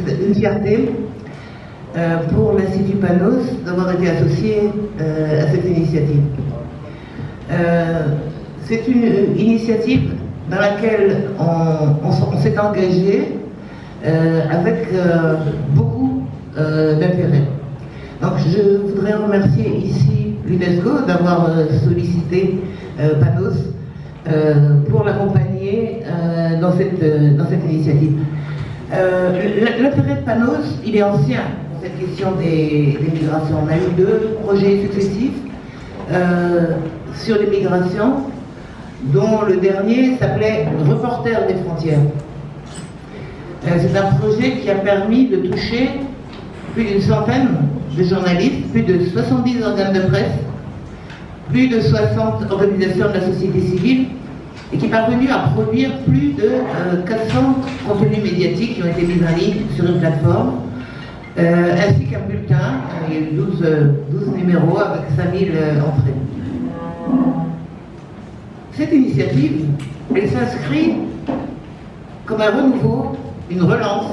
c'est une fierté pour l'Institut Panos d'avoir été associé à cette initiative. C'est une initiative dans laquelle on s'est engagé avec beaucoup d'intérêt. Donc je voudrais remercier ici l'UNESCO d'avoir sollicité Panos pour l'accompagner dans cette initiative. L'intérêt de Panos, il est ancien, cette question des migrations. On a eu 2 projets successifs sur les migrations, dont le dernier s'appelait Reporters des frontières. C'est un projet qui a permis de toucher plus d'une centaine de journalistes, plus de 70 organes de presse, plus de 60 organisations de la société civile, et qui est parvenu à produire plus de 400 contenus médiatiques qui ont été mis en ligne sur une plateforme, ainsi qu'un bulletin. Il y a eu 12 numéros avec 5000 entrées. Cette initiative, elle s'inscrit comme un renouveau, une relance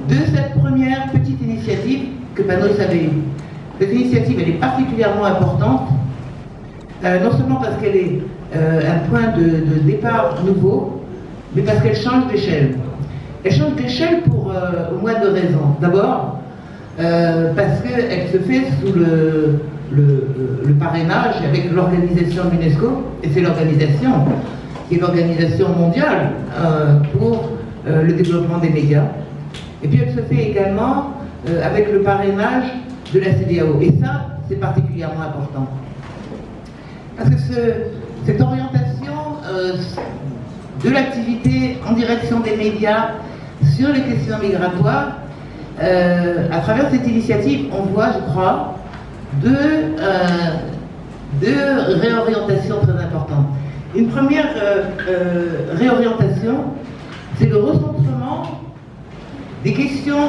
de cette première petite initiative que Panos avait eue. Cette initiative, elle est particulièrement importante, non seulement parce qu'elle est un point de départ nouveau, mais parce qu'elle change d'échelle. Elle change d'échelle pour au moins 2 raisons. D'abord, parce qu'elle se fait sous le parrainage avec l'organisation de l'UNESCO, et c'est l'organisation qui est l'organisation mondiale pour le développement des médias. Et puis elle se fait également avec le parrainage de la CEDEAO. Et ça, c'est particulièrement important. Parce que cette orientation de l'activité en direction des médias sur les questions migratoires, à travers cette initiative, on voit, je crois, 2 réorientations très importantes. Une première réorientation, c'est le recentrement des questions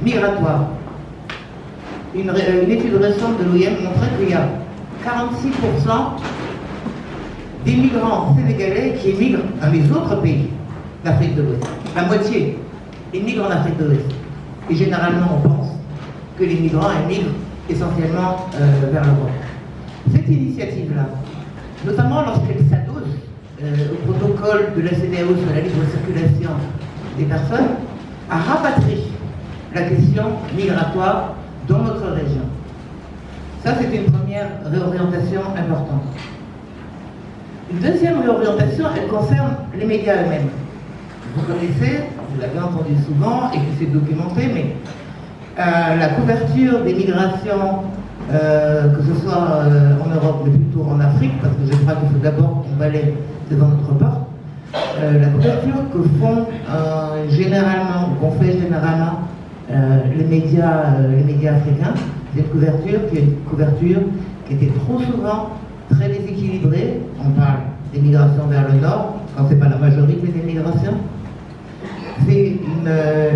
migratoires. Une étude récente de l'OIM montrait qu'il y a 46% des migrants sénégalais qui émigrent dans les autres pays d'Afrique de l'Ouest. La moitié émigrent en Afrique de l'Ouest. Et généralement, on pense que les migrants émigrent essentiellement vers l'Europe. Cette initiative-là, notamment lorsqu'elle s'adosse au protocole de la CEDEAO sur la libre circulation des personnes, a rapatrié la question migratoire dans notre région. Ça, c'est une première réorientation importante. Une deuxième réorientation, elle concerne les médias eux-mêmes. Vous connaissez, vous l'avez entendu souvent et qui s'est documenté, mais la couverture des migrations, que ce soit en Europe, mais plutôt en Afrique, parce que je crois qu'il faut d'abord qu'on balaie devant notre porte, la couverture que font généralement, qu'on fait généralement les médias africains, c'est une couverture qui était trop souvent très déséquilibrée. On parle des migrations vers le nord, quand ce n'est pas la majorité des migrations. C'est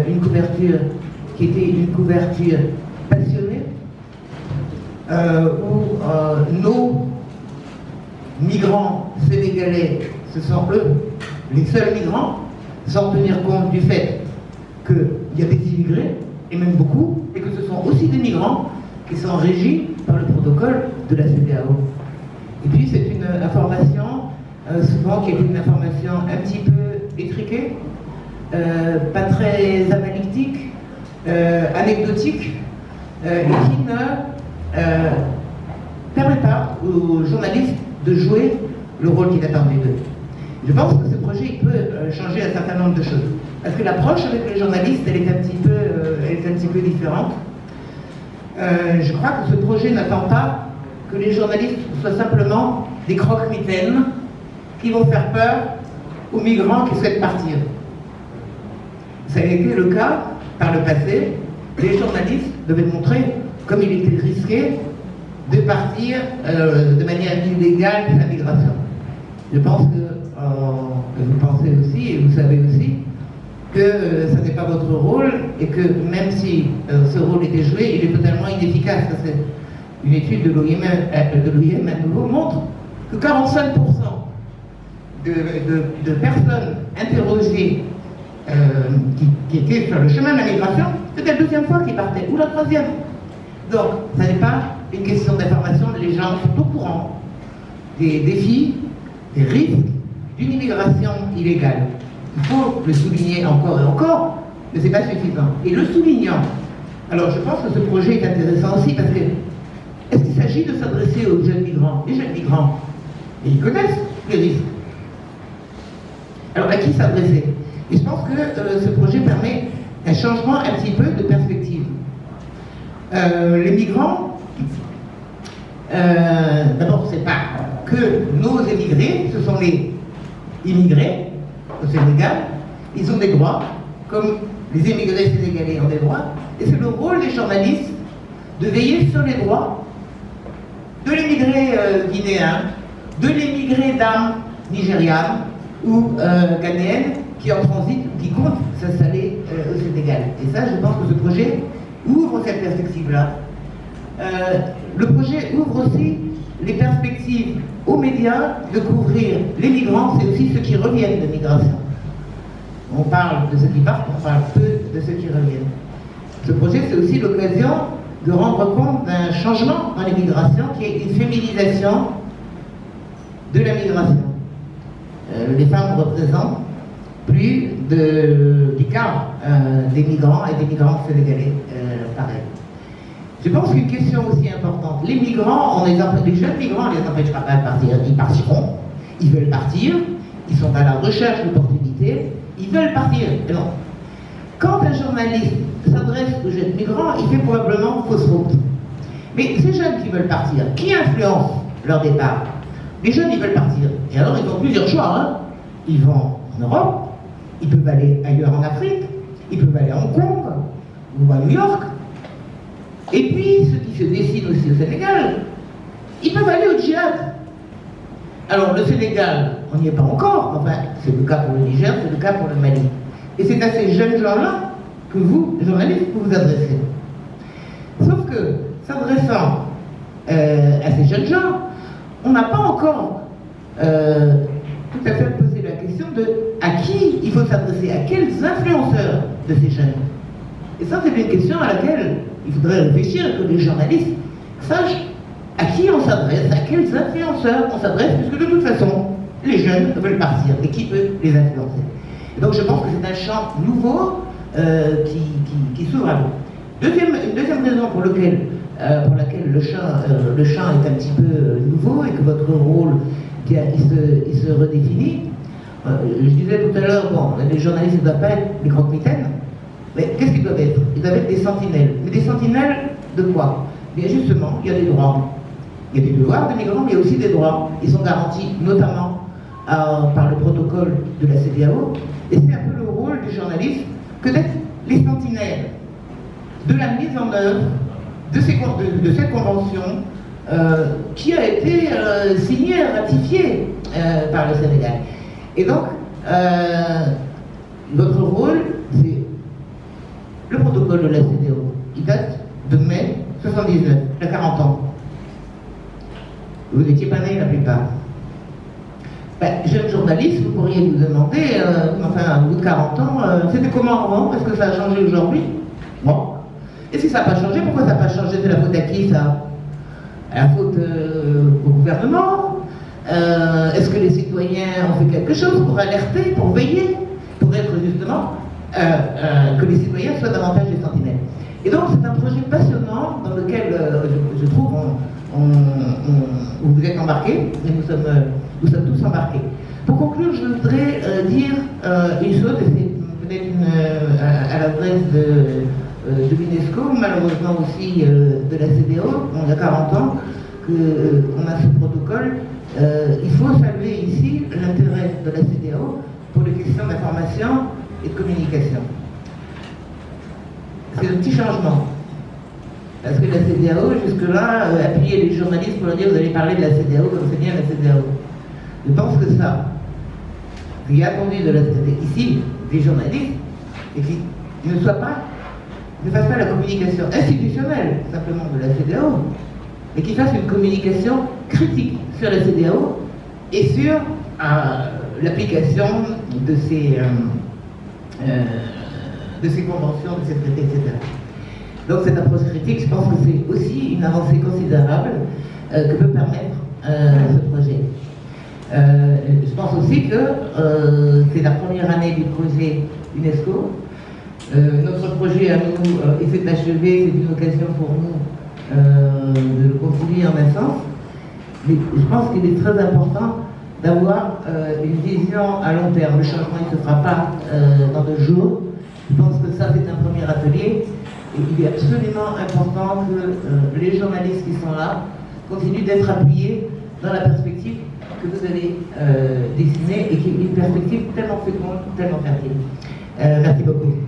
une couverture qui était une couverture passionnée, où nos migrants sénégalais, ce sont eux les seuls migrants, sans tenir compte du fait qu'il y a des immigrés, et même beaucoup, et que ce sont aussi des migrants qui sont régis par le protocole de la CEDEAO. Et puis c'est une information, souvent qui est une information un petit peu étriquée, pas très analytique, anecdotique, et qui ne permet pas aux journalistes de jouer le rôle qu'il attendait d'eux. Je pense que ce projet il peut changer un certain nombre de choses. Parce que l'approche avec les journalistes, elle est un petit peu différente. Je crois que ce projet n'attend pas que les journalistes soient simplement des croque-mitaines qui vont faire peur aux migrants qui souhaitent partir. Ça a été le cas par le passé. Les journalistes devaient montrer comme il était risqué de partir de manière illégale de la migration. Je pense que vous pensez aussi, et vous savez aussi, que ça n'est pas votre rôle, et que même si ce rôle était joué, il est totalement inefficace. Parce que une étude de l'OIM à nouveau montre que 45% de personnes interrogées qui étaient sur le chemin de la migration, c'était la deuxième fois qu'ils partaient, ou la troisième. Donc, ce n'est pas une question d'information, les gens sont au courant des défis, des risques d'une immigration illégale. Il faut le souligner encore et encore, mais ce n'est pas suffisant. Et le soulignant, alors je pense que ce projet est intéressant aussi parce que, est-ce qu'il s'agit de s'adresser aux jeunes migrants? Les jeunes migrants, ils connaissent les risques. Alors à qui s'adresser? Et je pense que ce projet permet un changement un petit peu de perspective. Les migrants, d'abord, c'est pas que nos émigrés, ce sont les immigrés au Sénégal, ils ont des droits, comme les émigrés sénégalais ont des droits, et c'est le rôle des journalistes de veiller sur les droits de l'émigré guinéen, de l'émigré d'âme nigériane ou ghanéenne qui en transit ou qui compte s'installer au Sénégal. Et ça, je pense que ce projet ouvre cette perspective-là. Le projet ouvre aussi les perspectives aux médias de couvrir les migrants, c'est aussi ceux qui reviennent de migration. On parle de ceux qui partent, on parle peu de ceux qui reviennent. Ce projet, c'est aussi l'occasion de rendre compte d'un changement dans les migrations qui est une féminisation de la migration. Les femmes représentent plus du quart des migrants et des migrants sénégalais, pareil. Je pense qu'une question aussi importante, les migrants, les jeunes migrants, on ne les empêchera pas de partir, ils partiront, ils veulent partir, ils sont à la recherche d'opportunités, ils veulent partir. Non. Quand un journaliste s'adresse aux jeunes migrants, il fait probablement fausse route. Mais ces jeunes qui veulent partir, qui influence leur départ? Les jeunes, ils veulent partir. Et alors, ils ont plusieurs choix. Hein. Ils vont en Europe, ils peuvent aller ailleurs en Afrique, ils peuvent aller à Hong Kong ou à New York. Et puis, ceux qui se dessinent aussi au Sénégal, ils peuvent aller au djihad. Alors, le Sénégal, on n'y est pas encore, enfin, c'est le cas pour le Niger, c'est le cas pour le Mali. Et c'est à ces jeunes gens-là que vous, les journalistes, vous vous adressez. Sauf que, s'adressant à ces jeunes gens, on n'a pas encore tout à fait posé la question de à qui il faut s'adresser, à quels influenceurs de ces jeunes. Et ça, c'est une question à laquelle il faudrait réfléchir et que les journalistes sachent à qui on s'adresse, à quels influenceurs on s'adresse, puisque de toute façon, les jeunes veulent partir, et qui peut les influencer? Et donc je pense que c'est un champ nouveau qui s'ouvre à vous. Une deuxième raison pour laquelle le champ est un petit peu nouveau et que votre rôle il se redéfinit. Je disais tout à l'heure, bon, les journalistes ne doivent pas être des croque-mitaines, mais qu'est-ce qu'ils doivent être? Ils doivent être des sentinelles. Mais des sentinelles de quoi? Bien justement, il y a des droits. Il y a des devoirs des migrants, mais il y a aussi des droits. Ils sont garantis notamment par le protocole de la CEDEAO. Et c'est un peu le rôle du journaliste que d'être les sentinelles de la mise en œuvre de cette convention qui a été signée et ratifiée par le Sénégal. Et donc, votre rôle, c'est le protocole de la CEDEAO. Il date de mai 79, il y a 40 ans. Vous n'étiez pas nés la plupart. Jeune journaliste, vous pourriez vous demander, enfin, au bout de 40 ans, c'était comment avant? Est-ce que ça a changé aujourd'hui? Bon. Est-ce que ça n'a pas changé? Pourquoi ça n'a pas changé? C'est la faute à qui, ça? La faute au gouvernement? Est-ce que les citoyens ont fait quelque chose pour alerter, pour veiller, pour être justement que les citoyens soient davantage des sentinelles? Et donc c'est un projet passionnant dans lequel je trouve vous êtes embarqués, et nous sommes tous embarqués. Pour conclure, je voudrais dire une chose, et c'est peut-être à l'adresse de l'UNESCO, malheureusement aussi de la CEDEAO, il y a 40 ans qu'on a ce protocole. Il faut saluer ici l'intérêt de la CEDEAO pour les questions d'information et de communication. C'est un petit changement. Parce que la CEDEAO, jusque-là, appuyait les journalistes pour leur dire vous allez parler de la CEDEAO comme c'est bien la CEDEAO. Je pense que ça, ce qui est attendu de ici, des journalistes, et qui ne fassent pas la communication institutionnelle, simplement de la CEDEAO, mais qui fassent une communication critique sur la CEDEAO et sur l'application de de ces conventions, de ces traités, etc. Donc cette approche critique, je pense que c'est aussi une avancée considérable que peut permettre ce projet. Je pense aussi que c'est la première année du projet UNESCO. Notre projet à nous essaie d'achever, c'est une occasion pour nous de le continuer en un sens. Mais je pense qu'il est très important d'avoir une vision à long terme. Le changement ne se fera pas dans 2 jours. Je pense que ça, c'est un premier atelier. Et il est absolument important que les journalistes qui sont là continuent d'être appuyés dans la perspective que vous allez dessiner et qui est une perspective tellement féconde, tellement fertile. Merci beaucoup.